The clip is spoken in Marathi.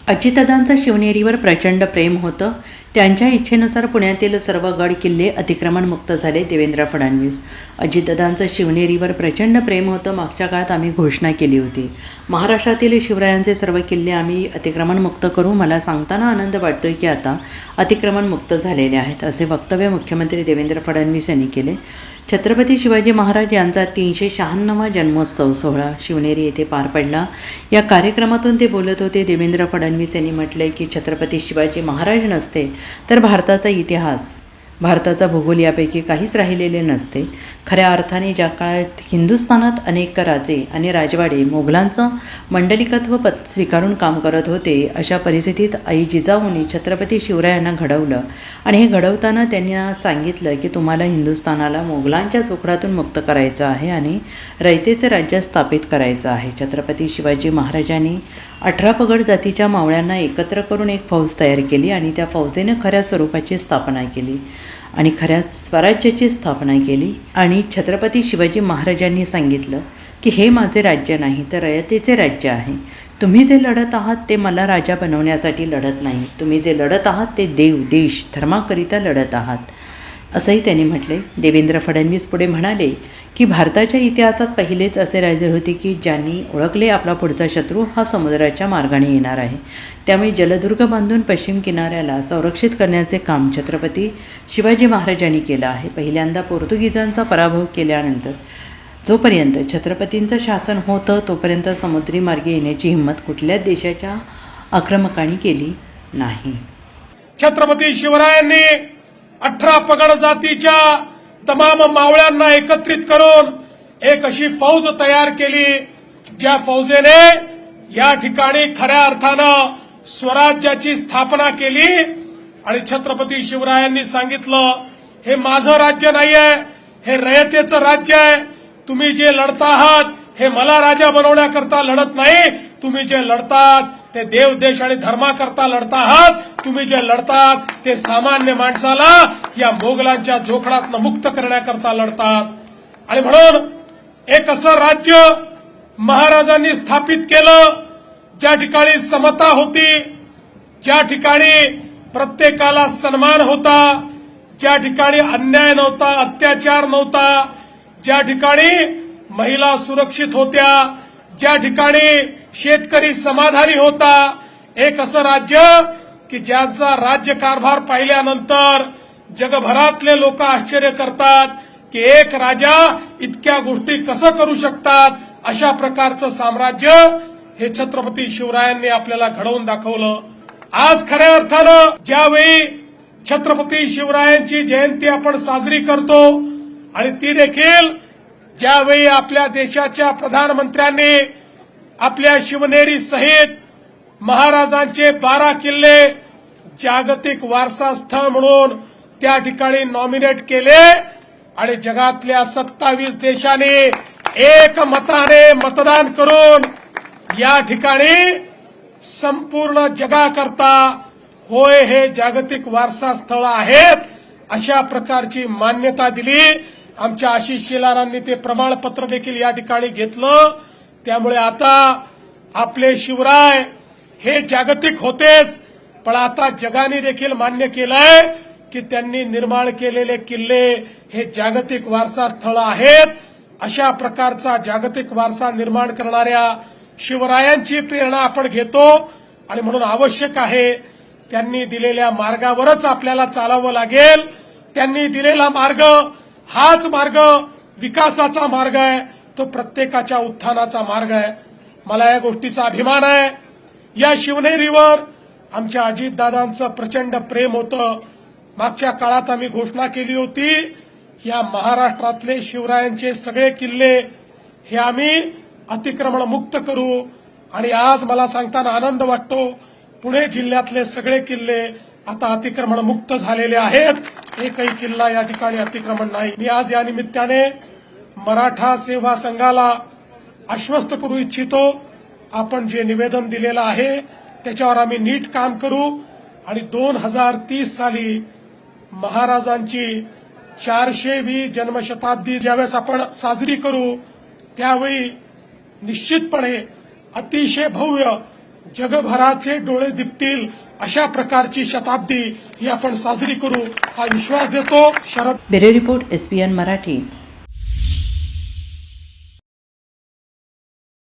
अजितदादांचं शिवनेरीवर प्रचंड प्रेम होतं. त्यांच्या इच्छेनुसार पुण्यातील सर्व गड किल्ले अतिक्रमणमुक्त झाले. देवेंद्र फडणवीस. अजितदादांचं शिवनेरीवर प्रचंड प्रेम होतं. मागच्या काळात आम्ही घोषणा केली होती, महाराष्ट्रातील शिवरायांचे सर्व किल्ले आम्ही अतिक्रमणमुक्त करू. मला सांगताना आनंद वाटतोय की आता अतिक्रमणमुक्त झालेले आहेत, असे वक्तव्य मुख्यमंत्री देवेंद्र फडणवीस यांनी केले. छत्रपती शिवाजी महाराज यांचा 396वा जन्मोत्सव सोहळा शिवनेरी येथे पार पडला. या कार्यक्रमातून ते बोलत होते. देवेंद्र फडणवीस यांनी म्हटलंय की छत्रपती शिवाजी महाराज नसते तर भारताचा इतिहास, भारताचा भूगोल यापैकी काहीच राहिलेले नसते. खऱ्या अर्थाने ज्या काळात हिंदुस्थानात अनेक राजे आणि राजवाडे मोगलांचं मंडलिकत्व स्वीकारून काम करत होते, अशा परिस्थितीत आई जिजाऊंनी छत्रपती शिवरायांना घडवलं. आणि हे घडवताना त्यांनी सांगितलं की तुम्हाला हिंदुस्थानाला मोगलांच्या चोखडातून मुक्त करायचं आहे आणि रयतेचे राज्य स्थापित करायचं आहे. छत्रपती शिवाजी महाराजांनी 18 पगड जातीच्या मावळ्यांना एकत्र करून एक फौज तयार केली आणि त्या फौजेने खऱ्या स्वरूपाची स्थापना केली आणि खऱ्या स्वराज्याची स्थापना केली. आणि छत्रपती शिवाजी महाराजांनी सांगितलं की हे माझे राज्य नाही तर रयतेचे राज्य आहे. तुम्ही जे लढत आहात ते मला राजा बनवण्यासाठी लढत नाही, तुम्ही जे लढत आहात ते देव, देश, धर्माकरिता लढत आहात, असंही त्यांनी म्हटले. देवेंद्र फडणवीस पुढे म्हणाले की भारताच्या इतिहासात पहिलेच असे राजे होते की ज्यांनी ओळखले आपला पुढचा शत्रू हा समुद्राच्या मार्गाने येणार आहे. त्यामुळे जलदुर्ग बांधून पश्चिम किनाऱ्याला संरक्षित करण्याचे काम छत्रपती शिवाजी महाराजांनी केलं आहे. पहिल्यांदा पोर्तुगीजांचा पराभव केल्यानंतर जोपर्यंत छत्रपतींचं शासन होतं तोपर्यंत समुद्री मार्गे येण्याची हिंमत कुठल्याच देशाच्या आक्रमकांनी केली नाही. छत्रपती शिवरायांनी 18 पगड जातीच्या तमाम मावळ्यांना एकत्रित करून एक अशी फौज तयार केली, ज्या फौजेने या ठिकाणी खऱ्या अर्थानं स्वराज्याची स्थापना केली. आणि छत्रपती शिवरायांनी सांगितलं, हे माझं राज्य नाहीये, हे रयतेचं राज्य आहे. तुम्ही जे लढता आहात हे मला राजा बनवण्याकरता लढत नाही, तुम्ही जे लढतात ते देव, देश आणि धर्माकरता लढता आहात. तुम्ही जे लढतात ते सामान्य माणसाला या मोगलांच्या जोखडातनं मुक्त करण्याकरता लढतात. आणि म्हणून एक असं राज्य महाराजांनी स्थापित केलं ज्या ठिकाणी समता होती, ज्या ठिकाणी प्रत्येकाला सन्मान होता, ज्या ठिकाणी अन्याय नव्हता, अत्याचार नव्हता, ज्या ठिकाणी महिला सुरक्षित होत्या, ज्या ठिकाणी शेतकरी समाधानी होता. एक असं राज्य की ज्यांचा राज्यकारभार पाहिल्यानंतर जगभरातले लोक आश्चर्य करतात की एक राजा इतक्या गोष्टी कसं करू शकतात. अशा प्रकारचं साम्राज्य हे छत्रपती शिवरायांनी आपल्याला घडवून दाखवलं. आज खऱ्या अर्थानं ज्यावेळी छत्रपती शिवरायांची जयंती आपण साजरी करतो आणि ती देखील ज्यावेळी आपल्या देशाच्या प्रधानमंत्र्यांनी आपल्या शिवनेरी सहित महाराजांचे 12 किल्ले जागतिक वारसा स्थळ म्हणून त्या ठिकाणी नॉमिनेट केले आणि जगातल्या 27 देशांनी एक मताने मतदान करून या ठिकाणी संपूर्ण जगाकरता होय हे जागतिक वारसा स्थळ आहेत अशा प्रकारची मान्यता दिली. आमच्या आशिष शेलारांनी ते प्रमाणपत्र देखील या ठिकाणी घेतलं. त्यामुळे आता आपले शिवराय हे जागतिक होतेच, पण आता जगाने देखील मान्य केलंय की त्यांनी निर्माण केलेले किल्ले हे जागतिक वारसा स्थळ आहेत. अशा प्रकारचा जागतिक वारसा निर्माण करणाऱ्या शिवरायांची प्रेरणा आपण घेतो आणि म्हणून आवश्यक आहे त्यांनी दिलेल्या मार्गावरच आपल्याला चालावं लागेल. त्यांनी दिलेला मार्ग हाच मार्ग विकासाचा मार्ग आहे, तो प्रत्येकाच्या उत्थानाचा मार्ग आहे. मला या गोष्टीचा अभिमान आहे. या शिवनेरीवर आमच्या अजितदादांचं प्रचंड प्रेम होतं. मागच्या काळात आम्ही घोषणा केली होती, या महाराष्ट्रातले शिवरायांचे सगळे किल्ले हे आम्ही अतिक्रमण मुक्त करू. आणि आज मला सांगताना आनंद वाटतो, पुणे जिल्ह्यातले सगळे किल्ले आता अतिक्रमण मुक्त झालेले आहेत. एकही किल्ला या ठिकाणी अतिक्रमण नाही. मी आज या निमित्ताने मराठा सेवा संघाला आश्वस्त करू इच्छितो, आपण जे निवेदन दिलेलं आहे त्याच्यावर आम्ही नीट काम करू आणि 2030 साली महाराजांची 400वी जन्मशताब्दी ज्यावेळेस आपण साजरी करू त्यावेळी निश्चितपणे अतिशय भव्य जगभराचे डोळे दिपतील अशा प्रकारची शताब्दी ही आपण साजरी करू हा विश्वास देतो. Sharad bureau report SPN Marathi.